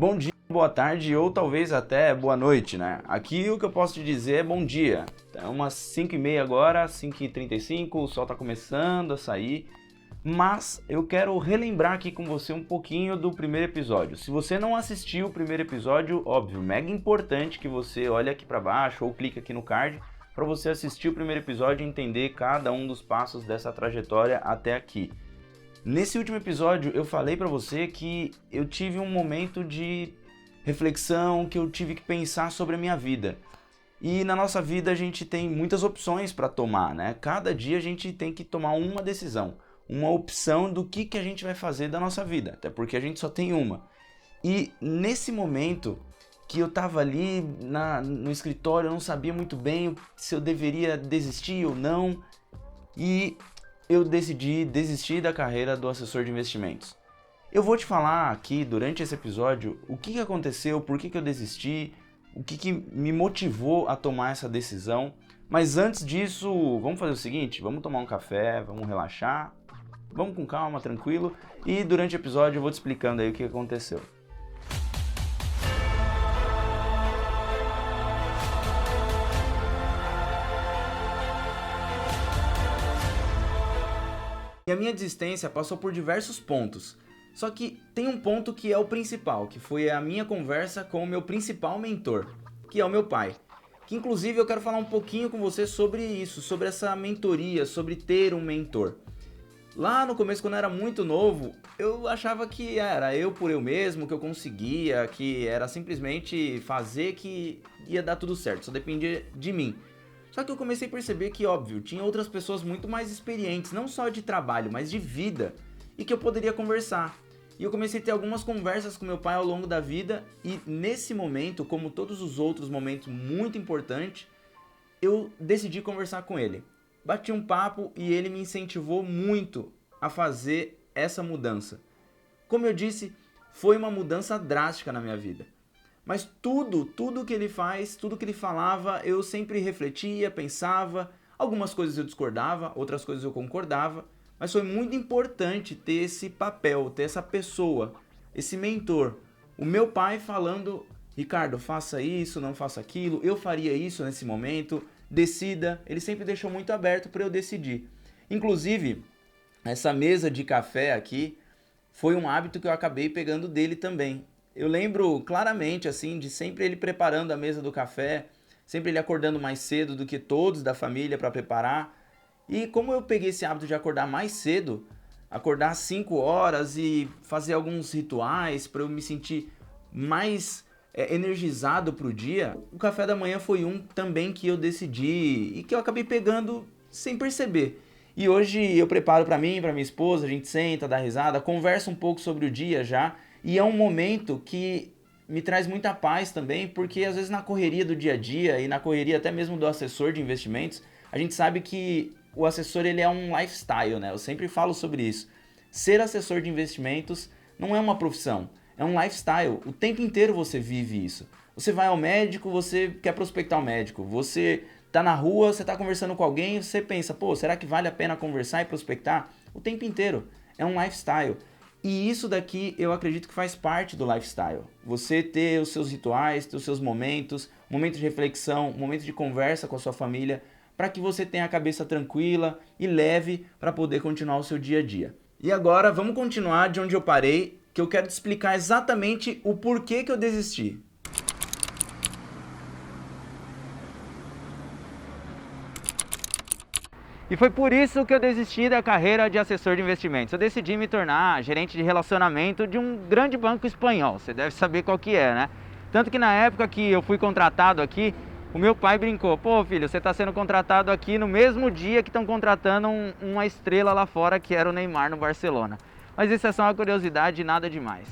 Bom dia, boa tarde ou talvez até boa noite, né? Aqui o que eu posso te dizer é bom dia. É umas 5h30 agora, 5h35, o sol tá começando a sair. Mas eu quero relembrar aqui com você um pouquinho do primeiro episódio. Se você não assistiu o primeiro episódio, óbvio, mega importante que você olhe aqui para baixo ou clique aqui no card para você assistir o primeiro episódio e entender cada um dos passos dessa trajetória até aqui. Nesse último episódio eu falei para você que eu tive um momento de reflexão, que eu tive que pensar sobre a minha vida. E na nossa vida a gente tem muitas opções para tomar, né? Cada dia a gente tem que tomar uma decisão, uma opção do que a gente vai fazer da nossa vida, até porque a gente só tem uma. E nesse momento que eu estava ali no escritório, eu não sabia muito bem se eu deveria desistir ou não, e eu decidi desistir da carreira do assessor de investimentos. Eu vou te falar aqui durante esse episódio o que aconteceu, por que eu desisti, o que me motivou a tomar essa decisão. Mas antes disso, vamos fazer o seguinte, vamos tomar um café, vamos relaxar, vamos com calma, tranquilo, e durante o episódio eu vou te explicando aí o que aconteceu. E a minha desistência passou por diversos pontos, só que tem um ponto que é o principal, que foi a minha conversa com o meu principal mentor, que é o meu pai. Que inclusive eu quero falar um pouquinho com você sobre isso, sobre essa mentoria, sobre ter um mentor. Lá no começo, quando eu era muito novo, eu achava que era eu por eu mesmo, que eu conseguia, que era simplesmente fazer que ia dar tudo certo, só dependia de mim. Só que eu comecei a perceber que, óbvio, tinha outras pessoas muito mais experientes, não só de trabalho, mas de vida, e que eu poderia conversar. E eu comecei a ter algumas conversas com meu pai ao longo da vida, e nesse momento, como todos os outros momentos muito importantes, eu decidi conversar com ele. Bati um papo e ele me incentivou muito a fazer essa mudança. Como eu disse, foi uma mudança drástica na minha vida. Mas tudo que ele faz, tudo que ele falava, eu sempre refletia, pensava. Algumas coisas eu discordava, outras coisas eu concordava. Mas foi muito importante ter esse papel, ter essa pessoa, esse mentor. O meu pai falando, Ricardo, faça isso, não faça aquilo, eu faria isso nesse momento, decida. Ele sempre deixou muito aberto para eu decidir. Inclusive, essa mesa de café aqui foi um hábito que eu acabei pegando dele também. Eu lembro claramente, assim, de sempre ele preparando a mesa do café, sempre ele acordando mais cedo do que todos da família para preparar. E como eu peguei esse hábito de acordar mais cedo, acordar às 5 horas e fazer alguns rituais para eu me sentir mais energizado para o dia, o café da manhã foi um também que eu decidi e que eu acabei pegando sem perceber. E hoje eu preparo para mim, para minha esposa, a gente senta, dá risada, conversa um pouco sobre o dia já. E é um momento que me traz muita paz também, porque às vezes na correria do dia a dia e na correria até mesmo do assessor de investimentos, a gente sabe que o assessor ele é um lifestyle, né? Eu sempre falo sobre isso. Ser assessor de investimentos não é uma profissão, é um lifestyle. O tempo inteiro você vive isso. Você vai ao médico, você quer prospectar o médico. Você tá na rua, você tá conversando com alguém, você pensa, pô, será que vale a pena conversar e prospectar? O tempo inteiro. É um lifestyle. E isso daqui eu acredito que faz parte do lifestyle. Você ter os seus rituais, ter os seus momentos, momentos de reflexão, momentos de conversa com a sua família, para que você tenha a cabeça tranquila e leve para poder continuar o seu dia a dia. E agora vamos continuar de onde eu parei, que eu quero te explicar exatamente o porquê que eu desisti. E foi por isso que eu desisti da carreira de assessor de investimentos. Eu decidi me tornar gerente de relacionamento de um grande banco espanhol. Você deve saber qual que é, né? Tanto que na época que eu fui contratado aqui, o meu pai brincou, pô filho, você está sendo contratado aqui no mesmo dia que estão contratando uma estrela lá fora, que era o Neymar no Barcelona. Mas isso é só uma curiosidade e nada demais.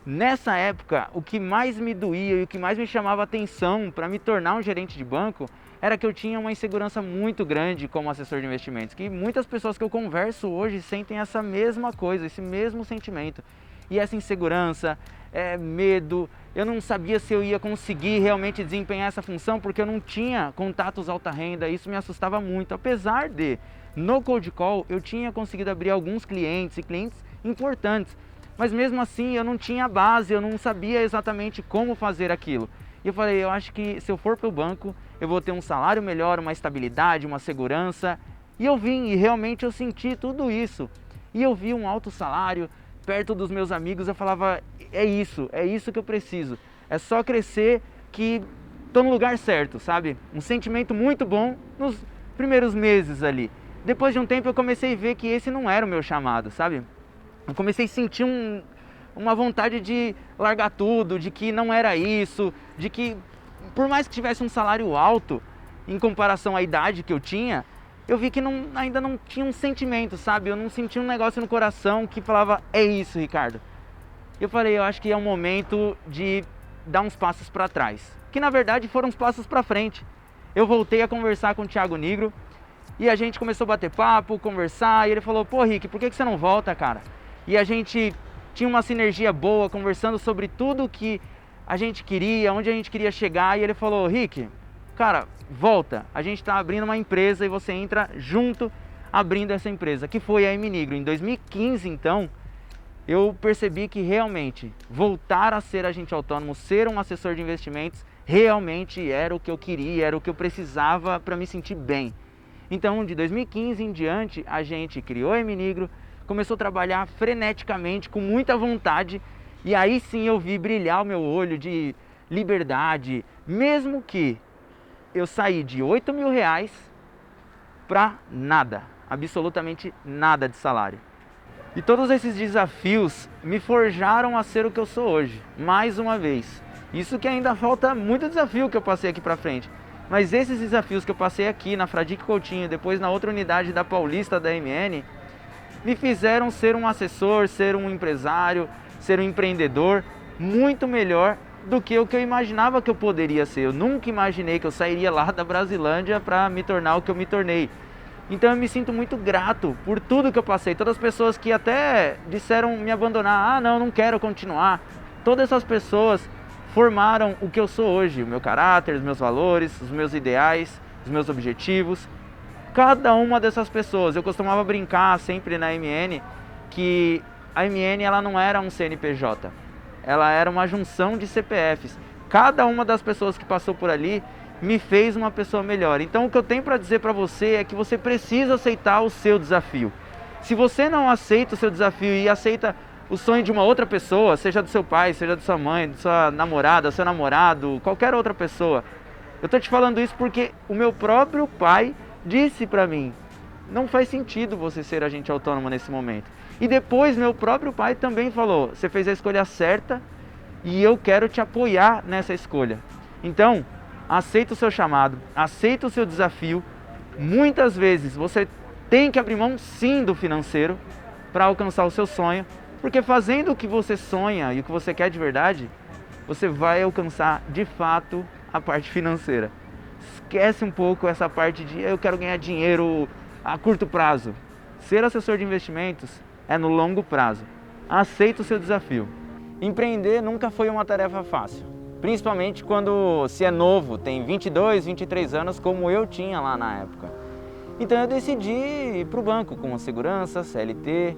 Nessa época, o que mais me doía e o que mais me chamava atenção para me tornar um gerente de banco era que eu tinha uma insegurança muito grande como assessor de investimentos, que muitas pessoas que eu converso hoje sentem essa mesma coisa, esse mesmo sentimento. E essa insegurança, medo, eu não sabia se eu ia conseguir realmente desempenhar essa função porque eu não tinha contatos alta renda, isso me assustava muito, apesar de no cold call eu tinha conseguido abrir alguns clientes e clientes importantes, Mas mesmo assim eu não tinha base, eu não sabia exatamente como fazer aquilo. E eu falei, eu acho que se eu for para o banco, eu vou ter um salário melhor, uma estabilidade, uma segurança. E eu vim e realmente eu senti tudo isso. E eu vi um alto salário perto dos meus amigos, eu falava, é isso que eu preciso. É só crescer que estou no lugar certo, sabe? Um sentimento muito bom nos primeiros meses ali. Depois de um tempo eu comecei a ver que esse não era o meu chamado, sabe? Eu comecei a sentir uma vontade de largar tudo, de que não era isso, de que por mais que tivesse um salário alto em comparação à idade que eu tinha, eu vi que ainda não tinha um sentimento, sabe? Eu não sentia um negócio no coração que falava, é isso, Ricardo. Eu falei, eu acho que é o momento de dar uns passos para trás, que na verdade foram uns passos para frente. Eu voltei a conversar com o Thiago Nigro e a gente começou a bater papo, conversar, e ele falou, pô Rick, por que você não volta, cara? E a gente tinha uma sinergia boa, conversando sobre tudo que a gente queria, onde a gente queria chegar, e ele falou, Rick, cara, volta, a gente está abrindo uma empresa e você entra junto abrindo essa empresa, que foi a MNigro. Em 2015, então, eu percebi que realmente voltar a ser agente autônomo, ser um assessor de investimentos, realmente era o que eu queria, era o que eu precisava para me sentir bem. Então, de 2015 em diante, a gente criou a MNigro, começou a trabalhar freneticamente, com muita vontade, e aí sim eu vi brilhar o meu olho de liberdade, mesmo que eu saí de R$8.000 para nada, absolutamente nada de salário. E todos esses desafios me forjaram a ser o que eu sou hoje, mais uma vez. Isso que ainda falta muito desafio que eu passei aqui para frente. Mas esses desafios que eu passei aqui na Fradique Coutinho, depois na outra unidade da Paulista da MN, me fizeram ser um assessor, ser um empresário, ser um empreendedor muito melhor do que o que eu imaginava que eu poderia ser. Eu nunca imaginei que eu sairia lá da Brasilândia para me tornar o que eu me tornei. Então eu me sinto muito grato por tudo que eu passei. Todas as pessoas que até disseram me abandonar, não quero continuar. Todas essas pessoas formaram o que eu sou hoje, o meu caráter, os meus valores, os meus ideais, os meus objetivos. Cada uma dessas pessoas, eu costumava brincar sempre na MN que a MN ela não era um CNPJ, ela era uma junção de CPFs. Cada uma das pessoas que passou por ali me fez uma pessoa melhor. Então o que eu tenho para dizer para você é que você precisa aceitar o seu desafio. Se você não aceita o seu desafio e aceita o sonho de uma outra pessoa, seja do seu pai, seja da sua mãe, da sua namorada, seu namorado, qualquer outra pessoa, eu tô te falando isso porque o meu próprio pai disse para mim, não faz sentido você ser agente autônomo nesse momento. E depois meu próprio pai também falou, você fez a escolha certa e eu quero te apoiar nessa escolha. Então, aceita o seu chamado, aceita o seu desafio. Muitas vezes você tem que abrir mão sim do financeiro para alcançar o seu sonho, porque fazendo o que você sonha e o que você quer de verdade, você vai alcançar de fato a parte financeira. Esquece um pouco essa parte de eu quero ganhar dinheiro a curto prazo. Ser assessor de investimentos é no longo prazo. Aceita o seu desafio. Empreender nunca foi uma tarefa fácil, principalmente quando se é novo, tem 22, 23 anos, como eu tinha lá na época. Então eu decidi ir para o banco com segurança, CLT.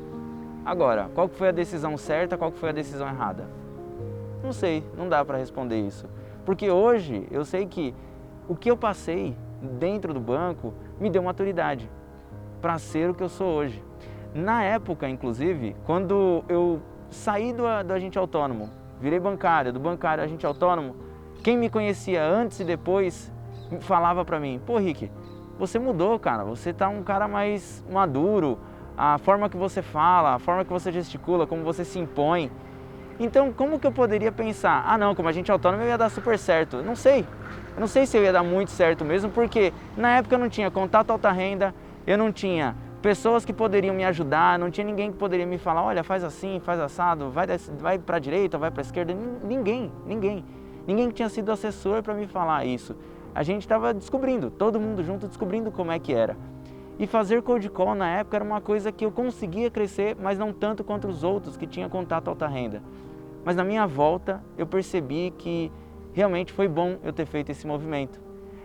Agora, qual que foi a decisão certa, qual que foi a decisão errada? Não sei, não dá para responder isso. Porque hoje eu sei que o que eu passei dentro do banco me deu maturidade para ser o que eu sou hoje. Na época, inclusive, quando eu saí do agente autônomo, virei bancário, do bancário agente autônomo, quem me conhecia antes e depois falava para mim, pô Rick, você mudou, cara, você tá um cara mais maduro, a forma que você fala, a forma que você gesticula, como você se impõe. Então, como que eu poderia pensar, não, como agente autônomo eu ia dar super certo? Não sei, eu não sei se eu ia dar muito certo mesmo, porque na época eu não tinha contato alta renda, eu não tinha pessoas que poderiam me ajudar, não tinha ninguém que poderia me falar, olha, faz assim, faz assado, vai para a direita, vai para a esquerda, ninguém que tinha sido assessor para me falar isso. A gente estava descobrindo, todo mundo junto descobrindo como é que era. E fazer cold call na época era uma coisa que eu conseguia crescer, mas não tanto quanto os outros que tinham contato alta renda. Mas na minha volta eu percebi que realmente foi bom eu ter feito esse movimento.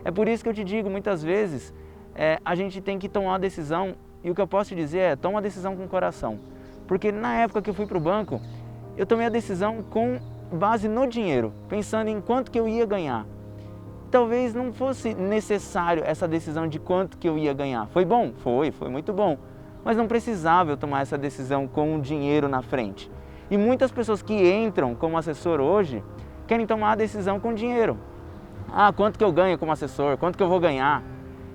É por isso que eu te digo, muitas vezes, a gente tem que tomar uma decisão, e o que eu posso te dizer é, toma uma decisão com o coração. Porque na época que eu fui para o banco, eu tomei a decisão com base no dinheiro, pensando em quanto que eu ia ganhar. Talvez não fosse necessário essa decisão de quanto que eu ia ganhar. Foi bom? Foi muito bom. Mas não precisava eu tomar essa decisão com o dinheiro na frente. E muitas pessoas que entram como assessor hoje querem tomar a decisão com dinheiro. Ah, quanto que eu ganho como assessor? Quanto que eu vou ganhar?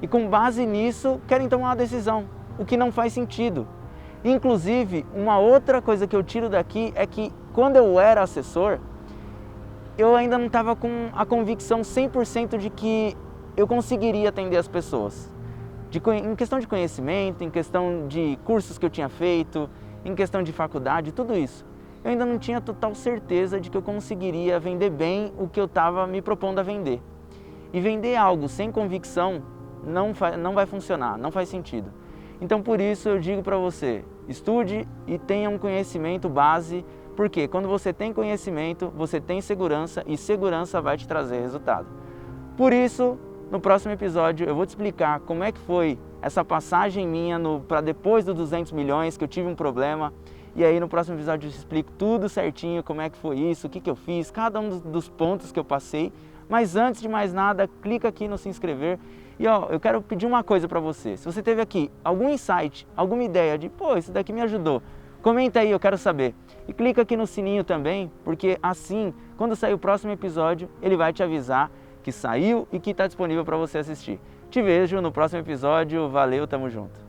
E com base nisso querem tomar uma decisão, o que não faz sentido. Inclusive, uma outra coisa que eu tiro daqui é que quando eu era assessor, eu ainda não estava com a convicção 100% de que eu conseguiria atender as pessoas. Em questão de conhecimento, em questão de cursos que eu tinha feito, em questão de faculdade, tudo isso. Eu ainda não tinha total certeza de que eu conseguiria vender bem o que eu estava me propondo a vender. E vender algo sem convicção não vai funcionar, não faz sentido. Então por isso eu digo para você, estude e tenha um conhecimento base, porque quando você tem conhecimento, você tem segurança e segurança vai te trazer resultado. Por isso, no próximo episódio eu vou te explicar como é que foi essa passagem minha para depois dos 200 milhões, que eu tive um problema. E aí no próximo episódio eu te explico tudo certinho, como é que foi isso, o que eu fiz, cada um dos pontos que eu passei. Mas antes de mais nada, clica aqui no se inscrever. E ó, eu quero pedir uma coisa para você. Se você teve aqui algum insight, alguma ideia de, pô, isso daqui me ajudou, comenta aí, eu quero saber. E clica aqui no sininho também, porque assim, quando sair o próximo episódio, ele vai te avisar que saiu e que está disponível para você assistir. Te vejo no próximo episódio. Valeu, tamo junto.